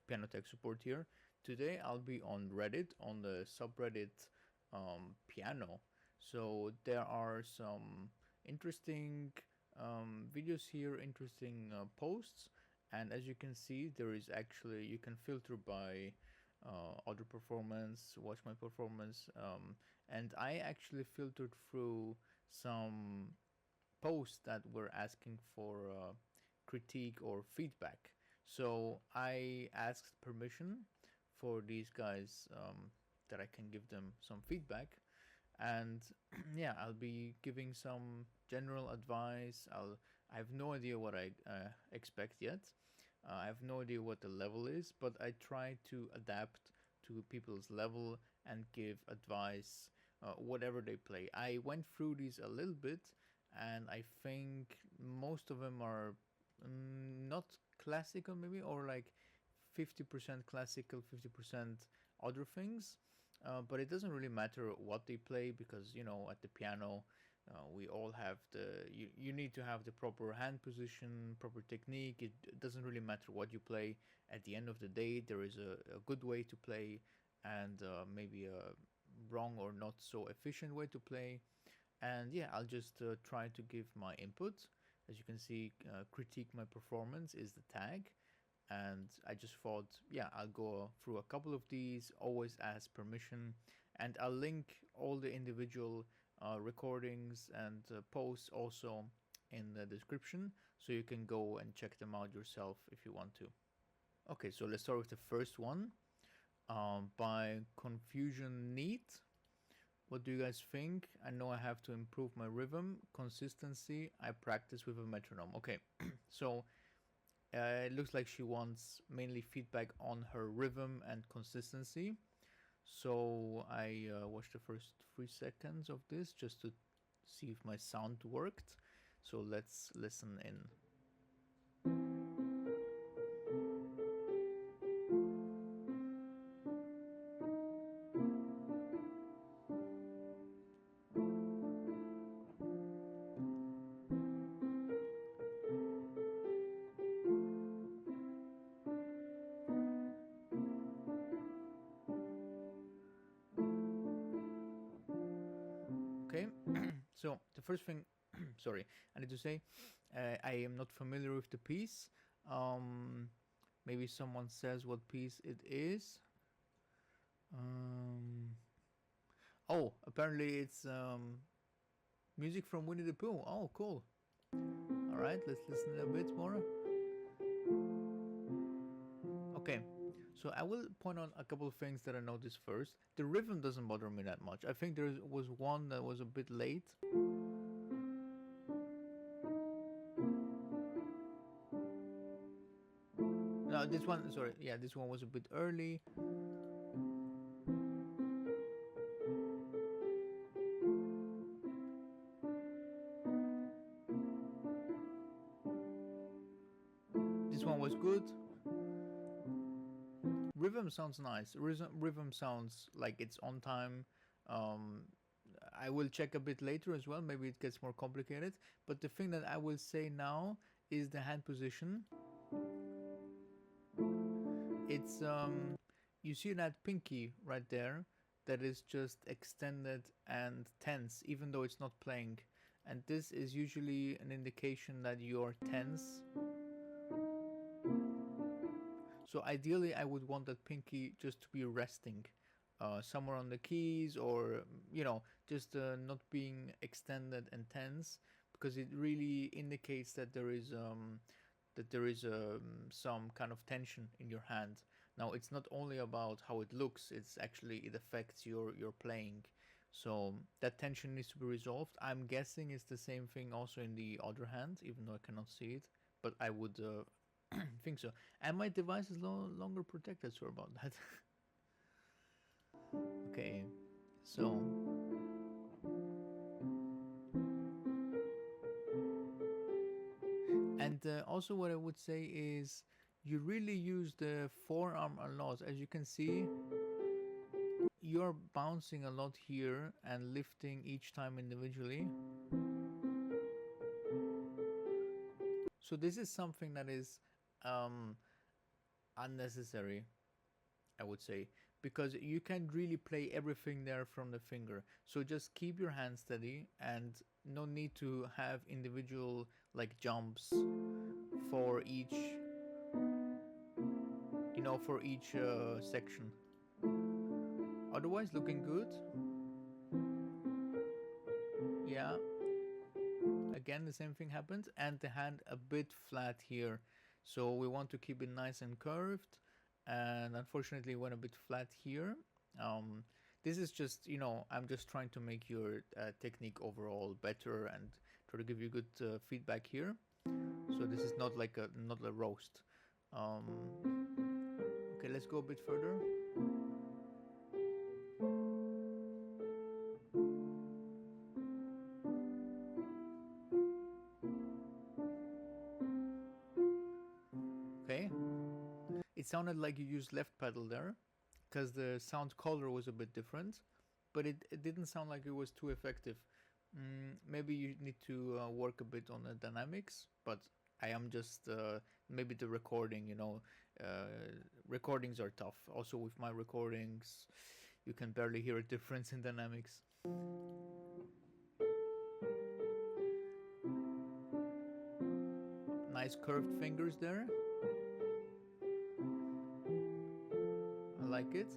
piano tech support here. Today I'll be on Reddit, on the subreddit piano. So there are some interesting videos here, interesting posts, and as you can see, there is actually, you can filter by audio performance, watch my performance, and I actually filtered through some posts that were asking for critique or feedback. So I asked permission for these guys, that I can give them some feedback, and yeah, I'll be giving some general advice. I have no idea what I expect yet. I have no idea what the level is, but I try to adapt to people's level and give advice, whatever they play. I went through these a little bit, and I think most of them are not classical, maybe, or like 50% classical, 50% other things. But it doesn't really matter what they play, because at the piano, we all have you need to have the proper hand position, proper technique. It doesn't really matter what you play. At the end of the day, there is a good way to play, and maybe a wrong or not so efficient way to play. And yeah, I'll just try to give my input. As you can see, critique my performance is the tag. And I just thought, yeah, I'll go through a couple of these, always ask permission, and I'll link all the individual recordings and posts also in the description, so you can go and check them out yourself if you want to. Okay, so let's start with the first one, by Confusion Neat. What do you guys think? I know I have to improve my rhythm, consistency. I practice with a metronome. Okay, so it looks like she wants mainly feedback on her rhythm and consistency. So I watched the first 3 seconds of this just to see if my sound worked. So let's listen in. Okay, so the first thing, sorry, I need to say, I am not familiar with the piece. Maybe someone says what piece it is. Oh, apparently it's music from Winnie the Pooh. Oh, cool. All right, let's listen a bit more. Okay, so I will point out a couple of things that I noticed first. The rhythm doesn't bother me that much. I think there was one that was a bit late. No, this one, sorry, yeah, this one was a bit early. This one was good. Rhythm sounds nice. Rhythm sounds like it's on time. I will check a bit later as well. Maybe it gets more complicated. But the thing that I will say now is the hand position. It's you see that pinky right there, that is just extended and tense, even though it's not playing. And this is usually an indication that you're tense. So ideally, I would want that pinky just to be resting somewhere on the keys, or just not being extended and tense, because it really indicates that there is some kind of tension in your hand. Now, it's not only about how it looks; it affects your playing. So that tension needs to be resolved. I'm guessing it's the same thing also in the other hand, even though I cannot see it. But I would think so. And my device is no longer protected. Sorry about that. Okay, so and also what I would say is, you really use the forearm a lot. As you can see, you're bouncing a lot here and lifting each time individually. So this is something that is unnecessary, I would say, because you can't really play everything there from the finger. So just keep your hand steady, and no need to have individual like jumps for each, for each section. Otherwise, looking good. Yeah. Again, the same thing happens, and the hand a bit flat here. So we want to keep it nice and curved, and unfortunately went a bit flat here. This is just, I'm just trying to make your technique overall better and try to give you good feedback here. So this is not a roast. Okay, let's go a bit further. Okay, it sounded like you used left pedal there, because the sound color was a bit different, but it didn't sound like it was too effective. Maybe you need to work a bit on the dynamics, but I am just maybe the recording, recordings are tough. Also with my recordings, you can barely hear a difference in dynamics. Nice curved fingers there. I like it.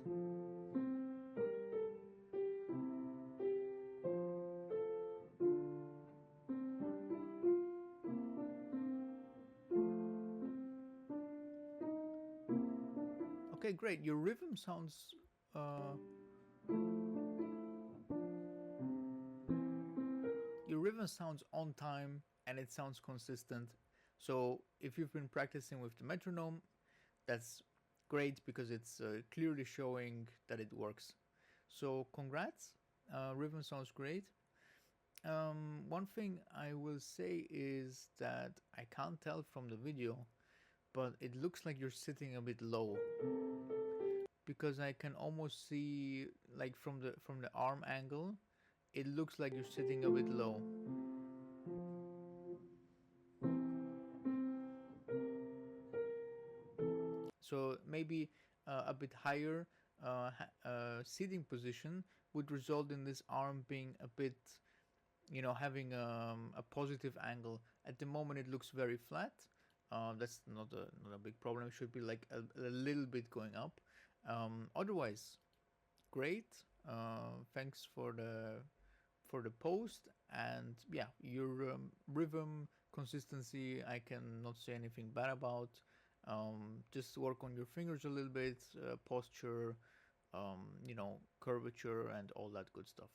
Okay, great. Your rhythm sounds on time, and it sounds consistent. So if you've been practicing with the metronome, that's great, because it's clearly showing that it works. So congrats, rhythm sounds great. One thing I will say is that I can't tell from the video, but it looks like you're sitting a bit low, because I can almost see, like from the arm angle, it looks like you're sitting a bit low. So maybe a bit higher seating position would result in this arm being a bit, having a positive angle. At the moment it looks very flat. That's not a big problem. It should be like a little bit going up. Otherwise, great. Thanks for the post, and yeah, your rhythm consistency I cannot say anything bad about. Just work on your fingers a little bit, posture, curvature, and all that good stuff.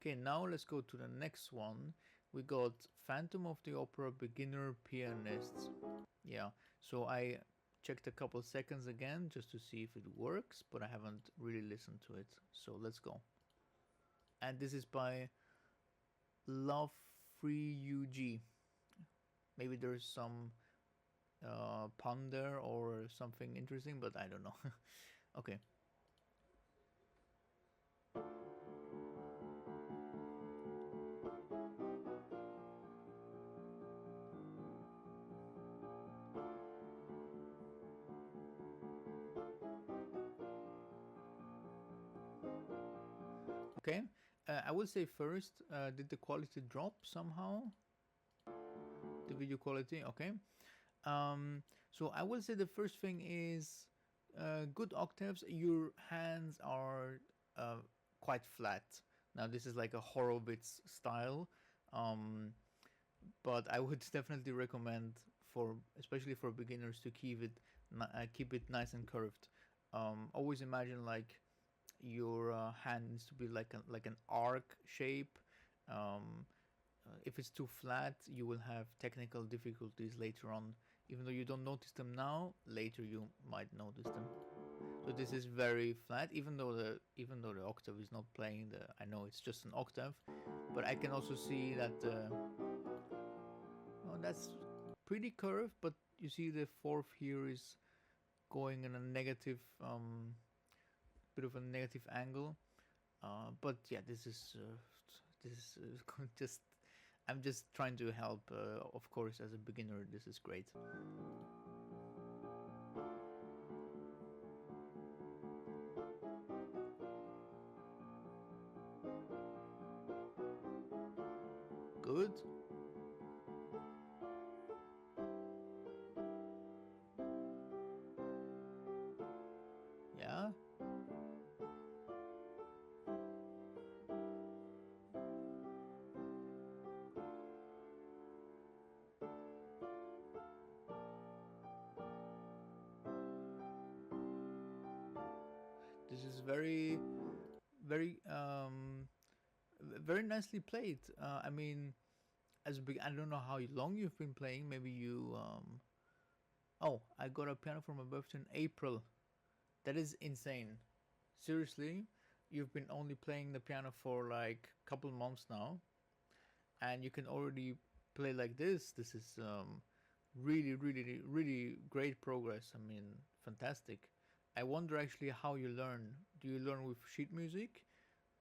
Okay, now let's go to the next one. We got Phantom of the Opera Beginner Pianist. Yeah, so I checked a couple seconds again just to see if it works, but I haven't really listened to it. So let's go. And this is by Love Free UG. Maybe there's some pun there or something interesting, but I don't know. Okay. Okay, I will say first, did the quality drop somehow? The video quality, okay. So I will say the first thing is good octaves. Your hands are quite flat. Now this is like a Horowitz style, but I would definitely recommend, especially for beginners, to keep it nice and curved. Always imagine like your hand needs to be like an arc shape. If it's too flat, you will have technical difficulties later on. Even though you don't notice them now, later you might notice them. So this is very flat, even though the octave is not playing the. I know it's just an octave, but I can also see that that's pretty curved. But you see the fourth here is going in a negative, bit of a negative angle. But yeah, this is just. I'm just trying to help. Of course, as a beginner, this is great. good? Yeah? This is very, very, very nicely played. I mean, I don't know how long you've been playing. Maybe you, oh, I got a piano for my birthday in April. That is insane. Seriously, you've been only playing the piano for like a couple months now, and you can already play like this. This is really, really, really great progress. I mean, fantastic. I wonder actually how you learn. Do you learn with sheet music?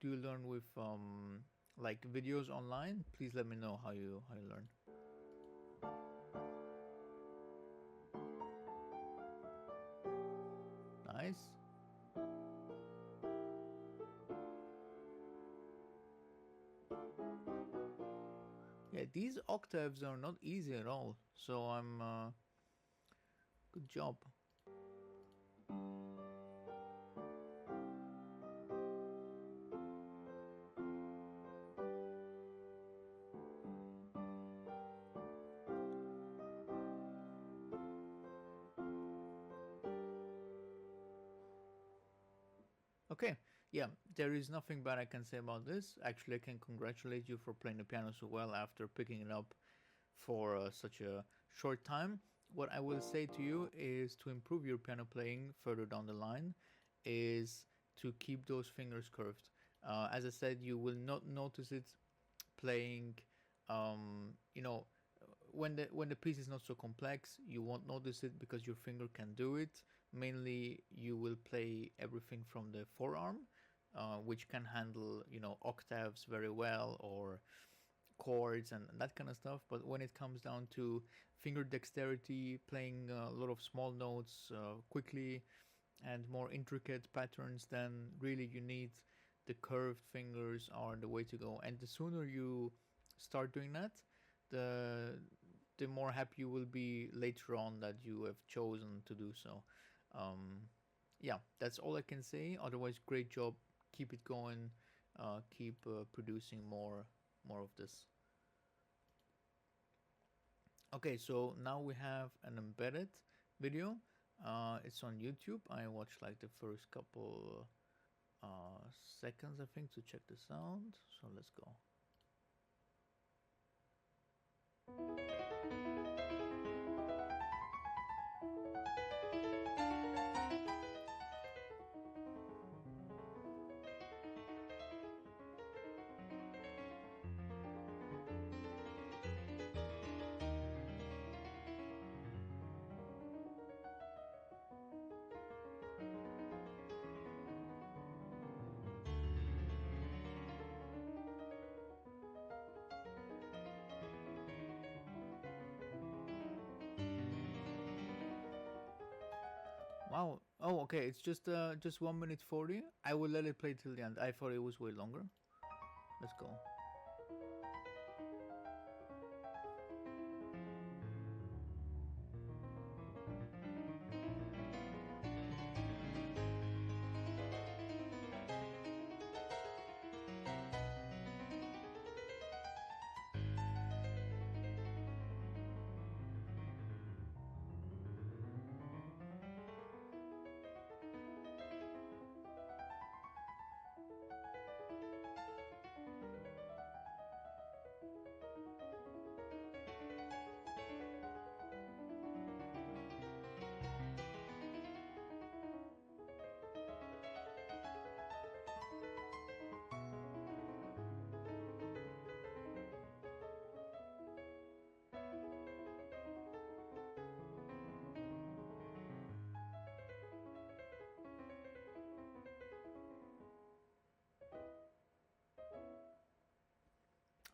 Do you learn with like videos online? Please let me know how you learn. Nice. Yeah, these octaves are not easy at all. So I'm good job. Okay, yeah, there is nothing bad I can say about this. Actually, I can congratulate you for playing the piano so well after picking it up for such a short time. What I will say to you is to improve your piano playing further down the line is to keep those fingers curved. As I said, you will not notice it playing, you know, when the piece is not so complex, you won't notice it because your finger can do it. Mainly, you will play everything from the forearm, which can handle octaves very well, or chords and that kind of stuff. But when it comes down to finger dexterity, playing a lot of small notes quickly and more intricate patterns, then really you need the curved fingers are the way to go. And the sooner you start doing that, the the more happy you will be later on that you have chosen to do so. Yeah, that's all I can say. Otherwise, great job. Keep it going. Keep producing more of this. Okay, so now we have an embedded video. It's on YouTube. I watched like the first couple seconds, I think, to check the sound. So let's go. Wow. Oh, okay. It's just 1 minute 40. I will let it play till the end. I thought it was way longer. Let's go.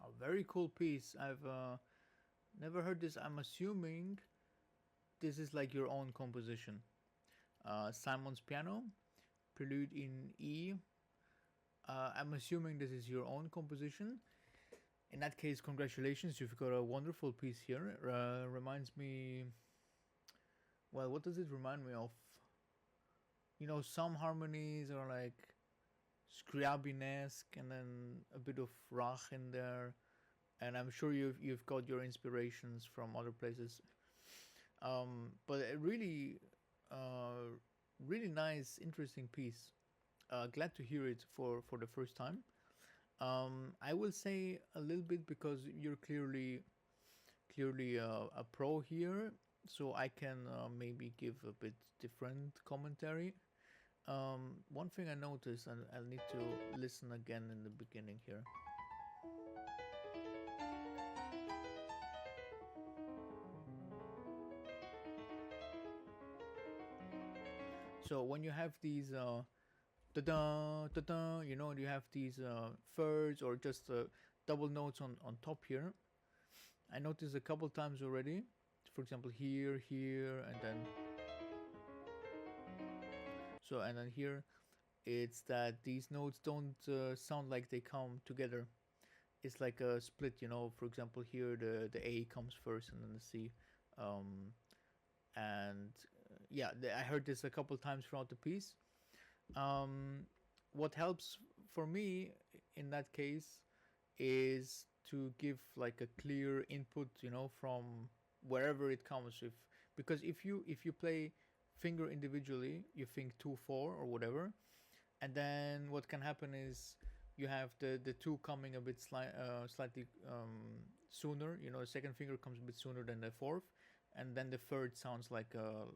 A very cool piece. I've never heard this. I'm assuming this is like your own composition. Simon's Piano, Prelude in E. I'm assuming this is your own composition. in that case, congratulations, you've got a wonderful piece here. Reminds me, well, what does it remind me of? You know, some harmonies are like Scriabin-esque, and then a bit of Rach in there, and I'm sure you've got your inspirations from other places. But a really, really nice, interesting piece. Glad to hear it for the first time. I will say a little bit because you're clearly a pro here, so I can maybe give a bit different commentary. One thing I noticed, and I'll need to listen again in the beginning here. So when you have these da-da, da-da, you know, you have these thirds or just double notes on top here. I noticed a couple times already. For example, here, and then so, and then here, it's that these notes don't sound like they come together. It's like a split, you know. For example, here the A comes first and then the C, and yeah, I heard this a couple times throughout the piece. What helps for me in that case is to give like a clear input, you know, from wherever it comes. If because if you play finger individually, you think 2/4 or whatever, and then what can happen is you have the two coming a bit slightly sooner. You know, the second finger comes a bit sooner than the fourth, and then the third sounds like a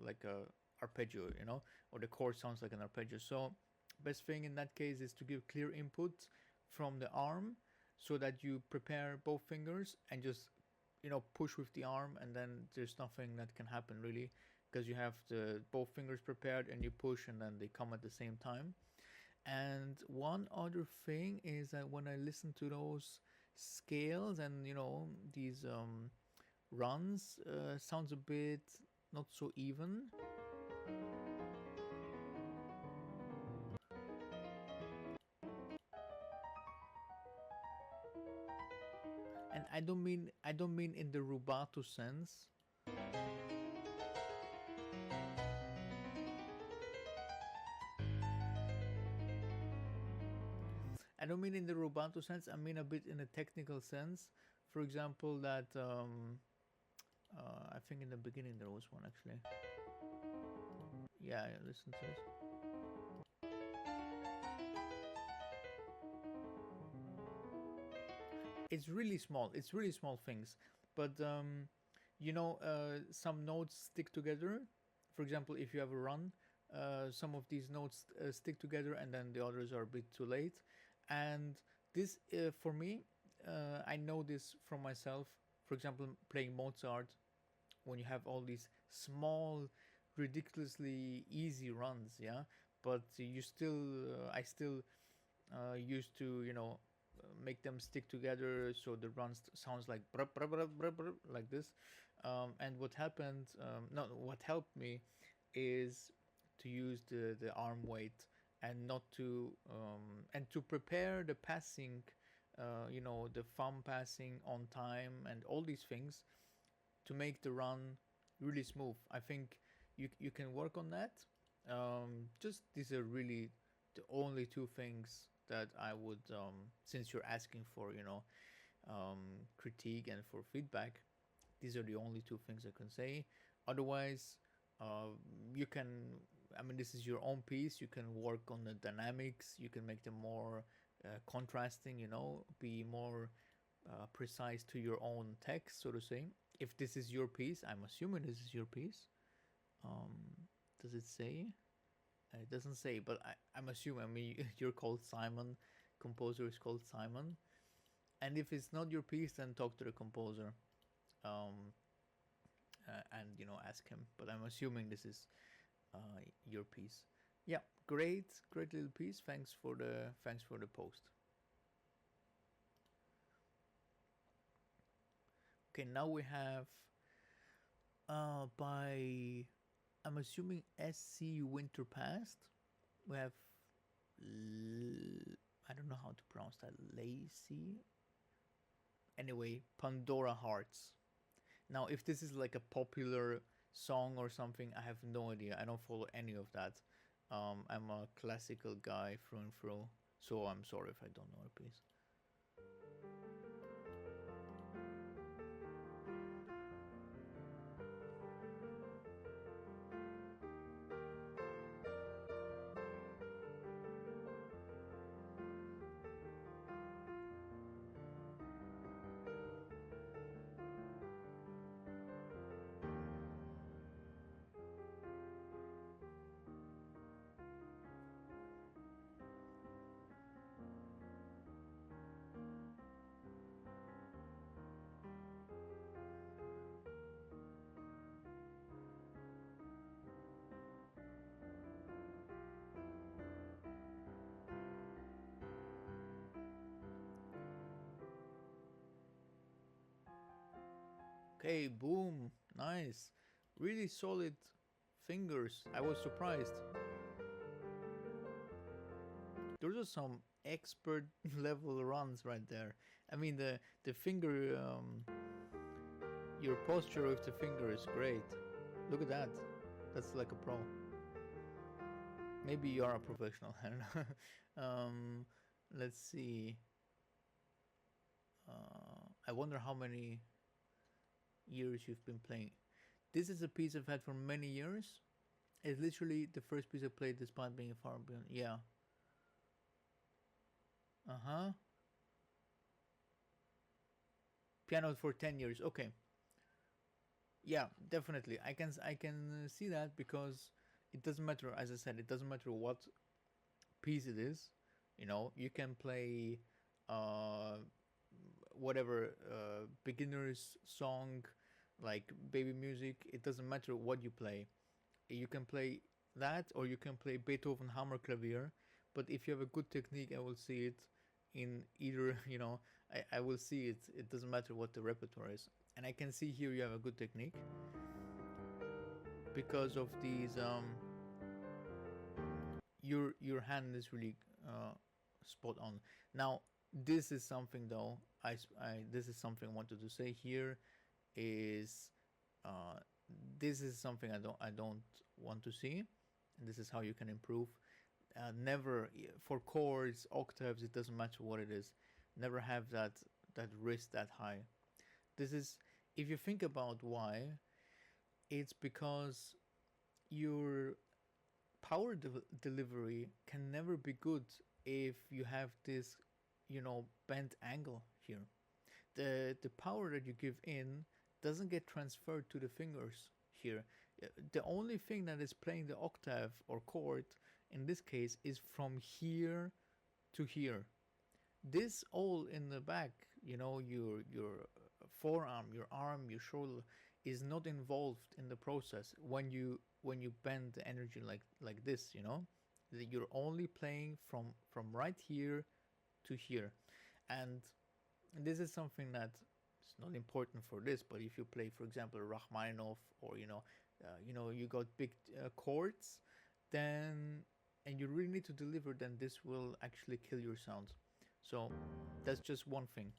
arpeggio, you know, or the chord sounds like an arpeggio. So best thing in that case is to give clear input from the arm, so that you prepare both fingers and just, you know, push with the arm, and then there's nothing that can happen really, because you have the both fingers prepared and you push and then they come at the same time. And one other thing is that when I listen to those scales and, you know, these runs, sounds a bit not so even. And I don't mean in the rubato sense. I don't mean in the rubato sense. I mean a bit in a technical sense. For example, that I think in the beginning there was one actually. Yeah, listen to this. It's really small. It's really small things, but you know, some notes stick together. For example, if you have a run, some of these notes stick together, and then the others are a bit too late. And this, for me, I know this from myself. For example, playing Mozart, when you have all these small, ridiculously easy runs, yeah, but you still, I still used to, you know, make them stick together so the run sounds like brr, brr, brr, brr, brr, like this. And what happened, no, what helped me is to use the arm weight, and not to and to prepare the passing, you know, the thumb passing on time and all these things to make the run really smooth. I think you can work on that. Just these are really the only two things that I would, since you're asking for, you know, critique and for feedback, these are the only two things I can say. Otherwise, you can, I mean, this is your own piece. You can work on the dynamics. You can make them more contrasting, you know, be more precise to your own text, so to say. If this is your piece, I'm assuming this is your piece. Does it say? It doesn't say, but I'm assuming. I mean, you're called Simon. Composer is called Simon. And if it's not your piece, then talk to the composer, and, you know, ask him. But I'm assuming this is your piece. Yeah, great little piece. Thanks for the post. Okay, now we have by, I'm assuming, SC Winter Past. We have I don't know how to pronounce that. Lacey. Anyway, Pandora Hearts. Now, if this is like a popular song or something, I have no idea. I don't follow any of that. I'm a classical guy through and through, so I'm sorry if I don't know the piece. Okay, boom, nice. Really solid fingers. I was surprised. Those are some expert level runs right there. I mean, the finger, your posture with the finger is great. Look at that. That's like a pro. Maybe you are a professional. I don't know. Let's see. I wonder how many years you've been playing. This is a piece I've had for many years. It's literally the first piece I played despite being far beyond. Yeah. Uh-huh. Piano for 10 years. Okay. Yeah, definitely. I can see that, because it doesn't matter, as I said, it doesn't matter what piece it is. You know, you can play whatever beginner's song, like baby music. It doesn't matter what you play. You can play that, or you can play Beethoven Hammerklavier. But if you have a good technique, I will see it in either. You know, I will see it. It doesn't matter what the repertoire is. And I can see here you have a good technique, because of these. Your hand is really spot on. Now, this is something though. This is something I wanted to say here. Is this is something I don't want to see, and this is how you can improve. Never, for chords, octaves, it doesn't matter what it is. Never have that wrist that high. This is, if you think about why, it's because your power delivery can never be good if you have this, bent angle here. The power that you give in doesn't get transferred to the fingers here. The only thing that is playing the octave or chord in this case is from here to here. This all in the back, your forearm, your arm, your shoulder is not involved in the process when you bend the energy like this. You're only playing from right here to here. And this is something that is not important for this, but if you play, for example, Rachmaninoff, or you got big chords, then, and you really need to deliver, then this will actually kill your sound. So that's just one thing.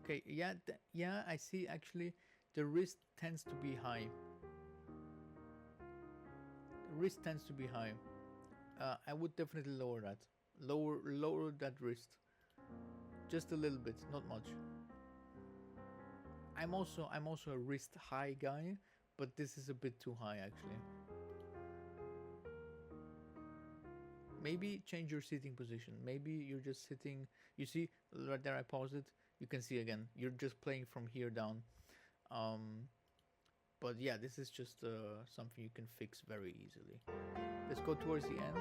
Okay, yeah, I see. Actually, the wrist tends to be high. Wrist tends to be high. I would definitely lower that. Lower that wrist, just a little bit, not much. I'm also a wrist high guy, but this is a bit too high actually. Maybe change your sitting position. Maybe you're just sitting. You see right there, I paused it. You can see again. You're just playing from here down. But yeah, this is just something you can fix very easily. Let's go towards the end.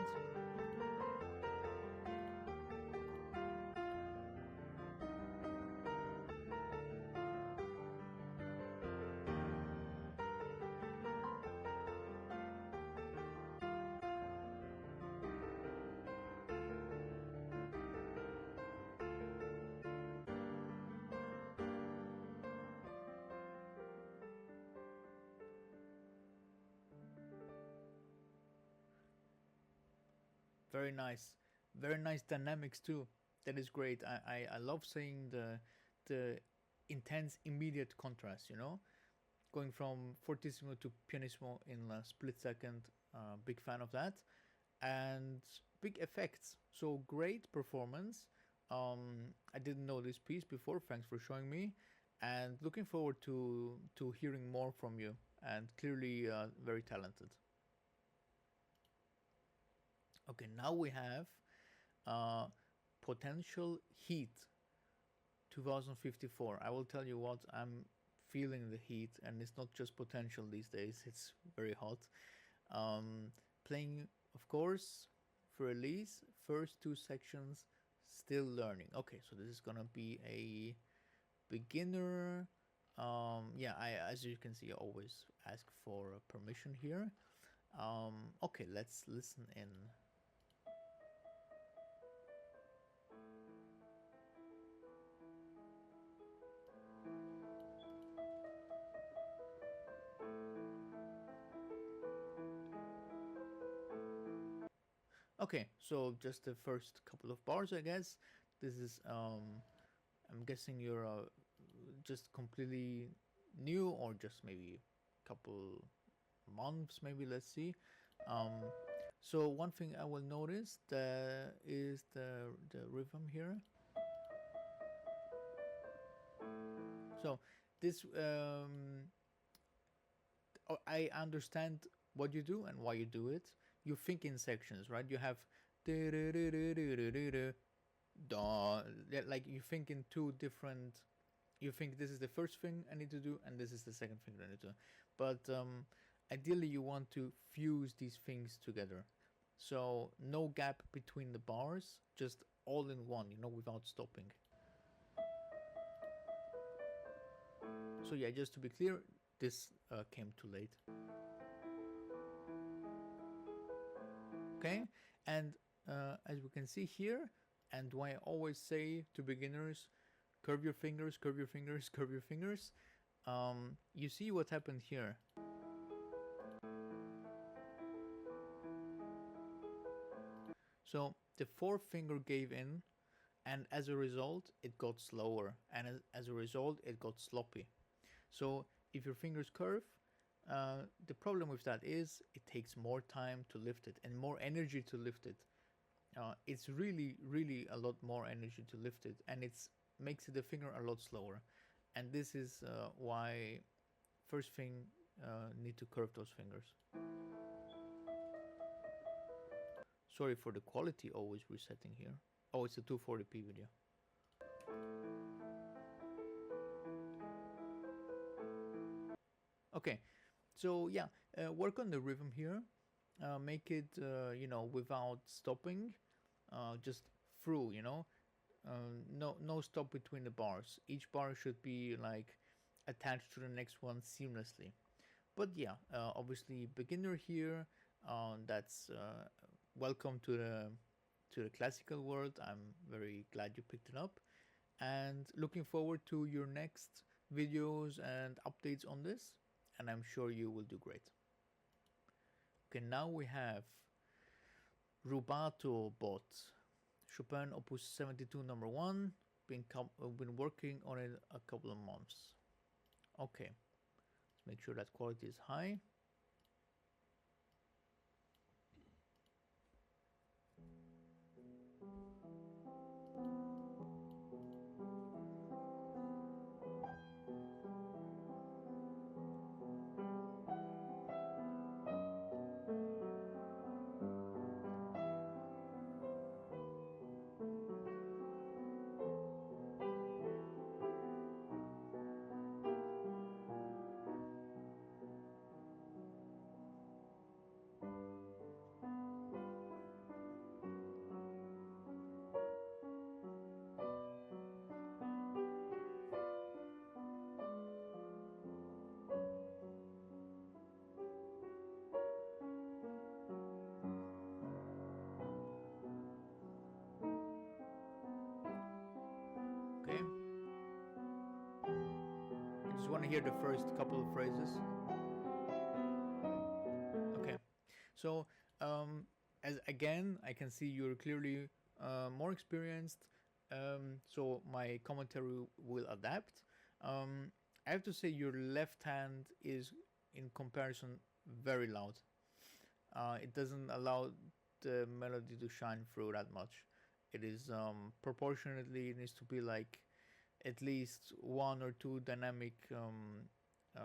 Very nice. Very nice dynamics too. that is great. I love seeing the intense immediate contrast, you know, going from fortissimo to pianissimo in a split second. Big fan of that. And big effects. So great performance. I didn't know this piece before. Thanks for showing me, and looking forward to hearing more from you. And clearly very talented. Okay, now we have potential heat 2054. I will tell you what, I'm feeling the heat, and it's not just potential these days. It's very hot. Playing, of course, for release, first two sections, still learning. Okay, so this is gonna be a beginner. Yeah, as you can see, I always ask for permission here. Okay, let's listen in. Okay, so just the first couple of bars, I guess. This is, I'm guessing you're just completely new, or just maybe a couple months, maybe, let's see. So one thing I will notice is the rhythm here. So this, I understand what you do and why you do it. You think in sections, right? You have like you think in two different. You think this is the first thing I need to do, and this is the second thing I need to do. But ideally, you want to fuse these things together. So no gap between the bars, just all in one, you know, without stopping. So yeah, just to be clear, this came too late. Okay, and as we can see here, and why I always say to beginners, curve your fingers, curve your fingers, curve your fingers. You see what happened here. So the fourth finger gave in, and as a result, it got slower, and as a result, it got sloppy. So if your fingers curve, the problem with that is it takes more time to lift it and more energy to lift it. It's really a lot more energy to lift it, and it's makes the finger a lot slower. And this is why first thing need to curve those fingers. Sorry for the quality always resetting here. Oh, it's a 240p video. Okay, so yeah, work on the rhythm here. Make it, you know, without stopping, just through, you know. No stop between the bars. Each bar should be like attached to the next one seamlessly. But yeah, obviously beginner here. That's welcome to the classical world. I'm very glad you picked it up, and looking forward to your next videos and updates on this. And I'm sure you will do great. Okay, now we have Rubato Bot, Chopin Opus 72 number 1. Been working on it a couple of months. Okay, let's make sure that quality is high. Okay. I just want to hear the first couple of phrases. Okay. So, as again, I can see you're clearly more experienced. so my commentary will adapt. I have to say your left hand is, in comparison, very loud. It doesn't allow the melody to shine through that much. It is proportionately, it needs to be like at least one or two dynamic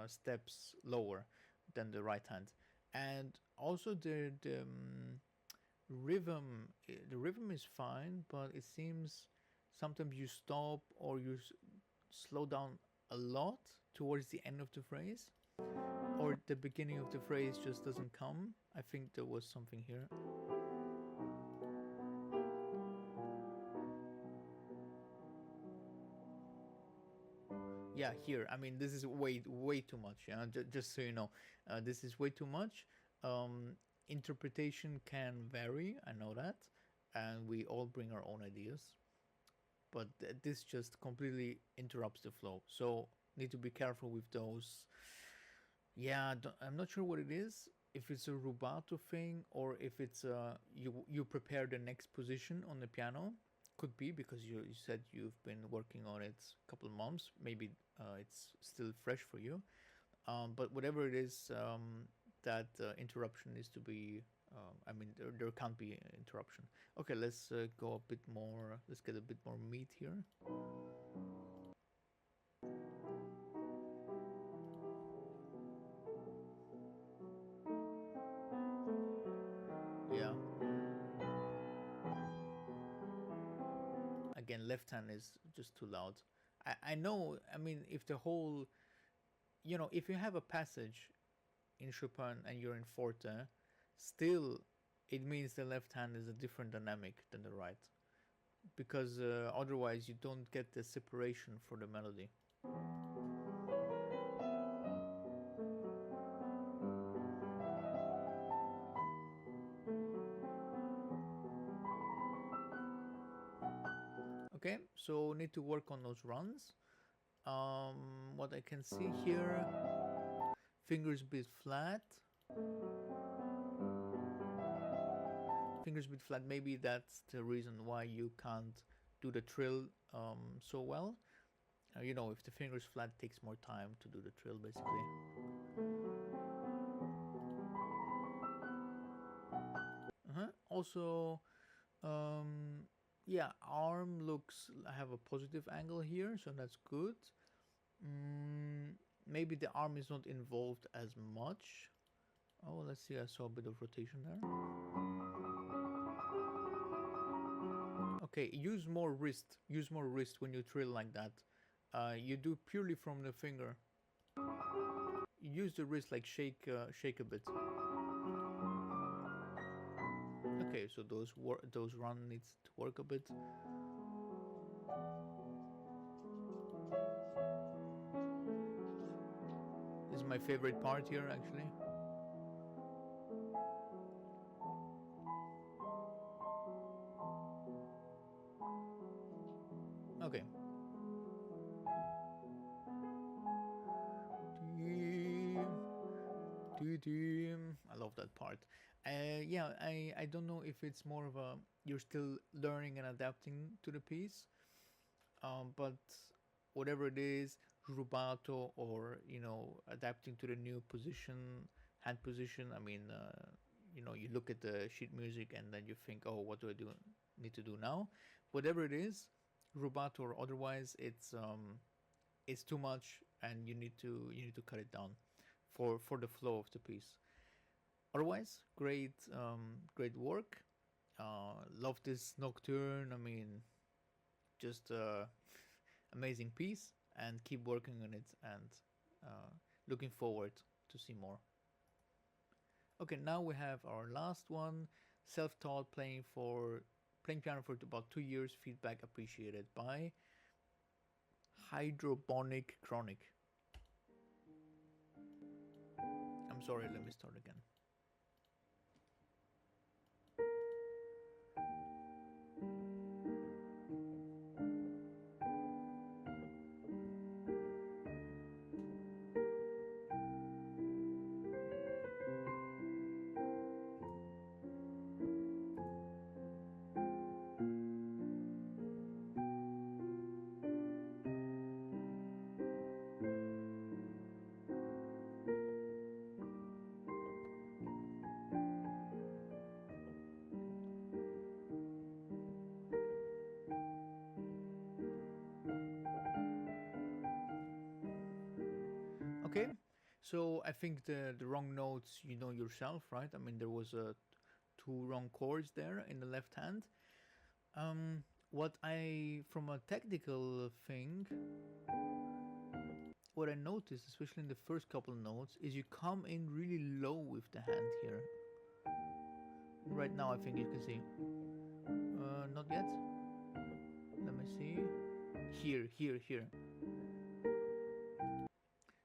steps lower than the right hand. And also the rhythm is fine, but it seems sometimes you stop or you slow down a lot towards the end of the phrase, or the beginning of the phrase just doesn't come. I think there was something here. Yeah, here. I mean, this is way too much. Yeah, just so you know, this is way too much. Interpretation can vary. I know that, and we all bring our own ideas. But this just completely interrupts the flow. So need to be careful with those. Yeah, I'm not sure what it is. If it's a rubato thing or if it's you prepare the next position on the piano. Could be because you said you've been working on it a couple of months. Maybe it's still fresh for you. But whatever it is, that interruption needs to be. I mean, there can't be interruption. Okay, let's go a bit more. Let's get a bit more meat here. Yeah. Again, left hand is just too loud. I know. I mean, if the whole, if you have a passage in Chopin and you're in forte, still it means the left hand is a different dynamic than the right, because otherwise you don't get the separation for the melody. Okay, so need to work on those runs. What I can see here, fingers a bit flat. Fingers a bit flat. Maybe that's the reason why you can't do the trill so well. If the fingers flat, it takes more time to do the trill, basically. Also, yeah, arm looks. I have a positive angle here, so that's good. Maybe the arm is not involved as much. Oh, let's see. I saw a bit of rotation there. Okay, use more wrist. Use more wrist when you trill like that. You do purely from the finger. Use the wrist, like shake a bit. Okay, so those run needs to work a bit. This is my favorite part here, actually. Okay. I love that part. Yeah, I don't know if it's more of a you're still learning and adapting to the piece, but whatever it is, rubato or adapting to the new position, hand position. I mean, you look at the sheet music and then you think, oh, what do I need to do now? Whatever it is, rubato or otherwise, it's too much, and you need to cut it down for the flow of the piece. Otherwise, great work. Love this nocturne. I mean, just amazing piece, and keep working on it, and looking forward to see more. Okay, now we have our last one, self-taught, playing piano for about 2 years, feedback appreciated by Hydroponic Chronic. I'm sorry, let me start again. Okay, so I think the wrong notes you know yourself, right? I mean, there was two wrong chords there in the left hand. What I, from a technical thing, what I noticed, especially in the first couple notes, is you come in really low with the hand here. Right now, I think you can see. Not yet. Let me see. Here.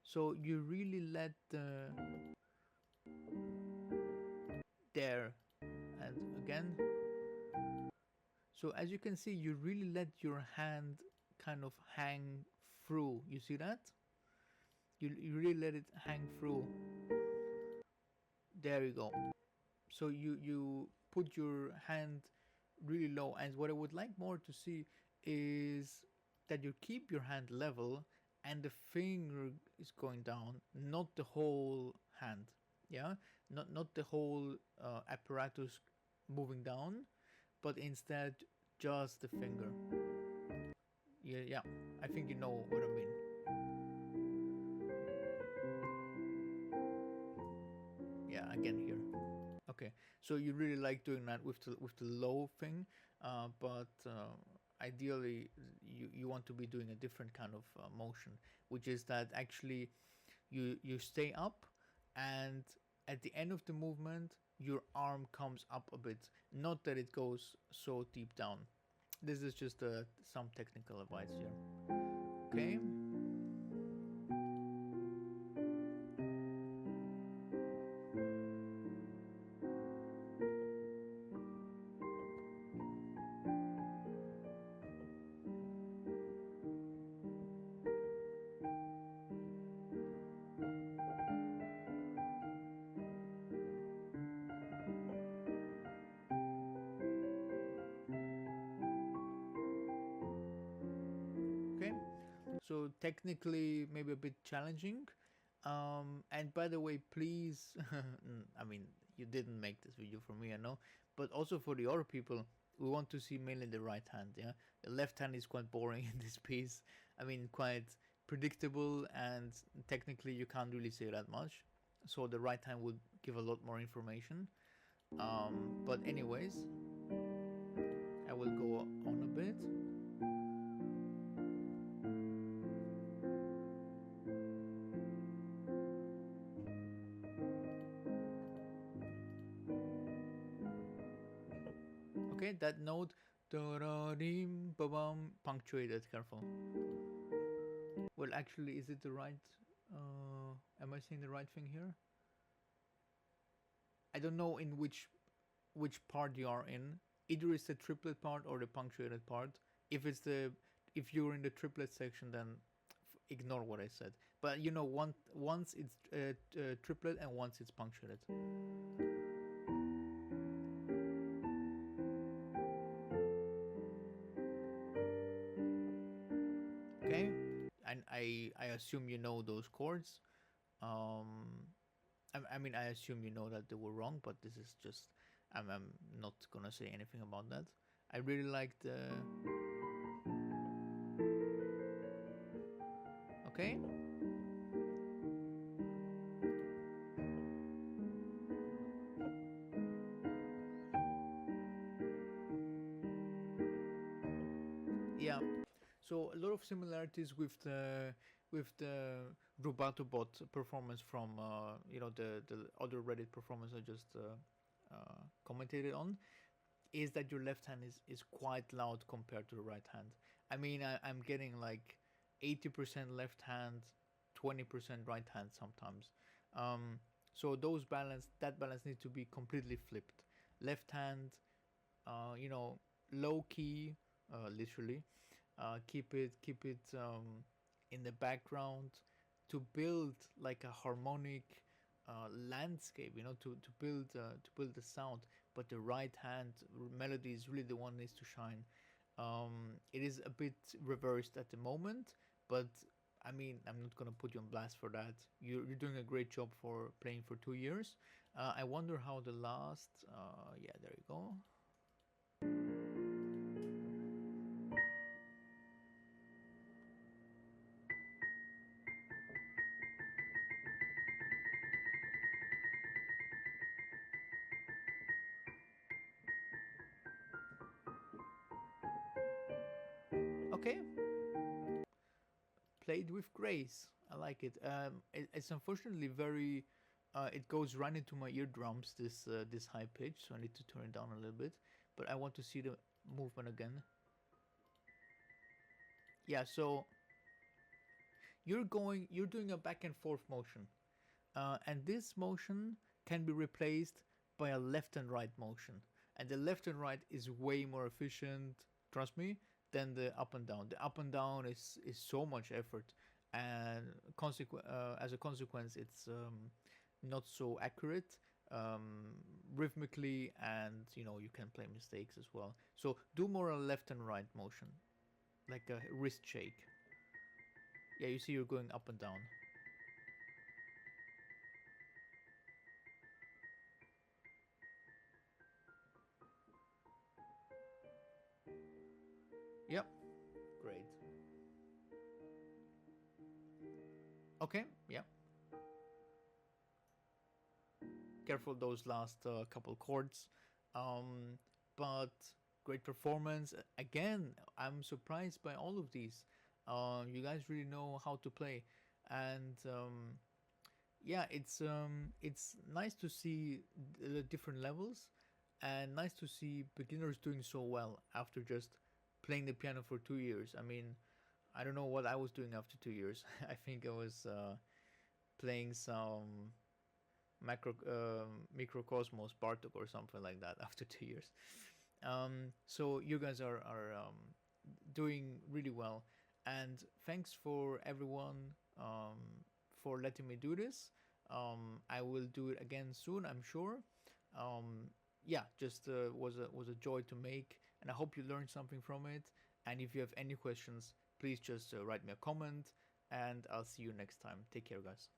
So you really let the... There. And again. So as you can see, you really let your hand kind of hang through. You see that? You really let it hang through. There you go. So you put your hand really low, and what I would like more to see is that you keep your hand level and the finger is going down, not the whole hand. Yeah, not the whole apparatus moving down, but instead just the finger. Yeah, I think you know what I mean. Yeah, again here. Okay, so you really like doing that with the low thing, but ideally you want to be doing a different kind of motion, which is that actually you stay up, and at the end of the movement your arm comes up a bit, not that it goes so deep down. This is just some technical advice here. Okay. So technically maybe a bit challenging, and by the way, please I mean, you didn't make this video for me, I know, but also for the other people, we want to see mainly the right hand. Yeah, the left hand is quite boring in this piece. I mean, quite predictable, and technically you can't really say that much, so the right hand would give a lot more information. But anyways, I will go on a bit. Okay, that note, punctuated, careful. Well, actually, is it the right, am I saying the right thing here? I don't know in which part you are in. Either it's the triplet part or the punctuated part. If if you're in the triplet section, then ignore what I said. But you know, once it's triplet and once it's punctuated. Okay, and I assume you know those chords. I mean, I assume you know that they were wrong, but this is just, I'm not gonna say anything about that. I really like the... Okay. Yeah, so a lot of similarities with the Rubato bot performance from you know, the other Reddit performance I just commentated on, is that your left hand is quite loud compared to the right hand. I mean, I'm getting like 80% left hand, 20% right hand sometimes. So that balance needs to be completely flipped. Left hand, you know, low key, literally. Keep it in the background to build like a harmonic landscape, you know, to build the sound. But the right hand melody is really the one that needs to shine. It is a bit reversed at the moment, but I mean, I'm not gonna put you on blast for that. You're doing a great job for playing for 2 years. I wonder how the last yeah, there you go. played with grace. I like it. It's unfortunately very. It goes right into my eardrums. This high pitch, so I need to turn it down a little bit. But I want to see the movement again. Yeah. So you're doing a back and forth motion, and this motion can be replaced by a left and right motion. And the left and right is way more efficient, trust me, than the up and down. The up and down is so much effort, and as a consequence, it's not so accurate rhythmically, and you can play mistakes as well. So do more a left and right motion, like a wrist shake. Yeah, you see, you're going up and down. Yep, great. Okay, yeah. Careful those last couple chords. But great performance. Again, I'm surprised by all of these. You guys really know how to play, and yeah, it's nice to see the different levels, and nice to see beginners doing so well after just playing the piano for 2 years. I mean, I don't know what I was doing after 2 years. I think I was playing some microcosmos Bartok or something like that after 2 years. So you guys are doing really well, and thanks for everyone for letting me do this. I will do it again soon, I'm sure. Yeah, just was a joy to make, and I hope you learned something from it. And if you have any questions, please just write me a comment, and I'll see you next time. Take care, guys.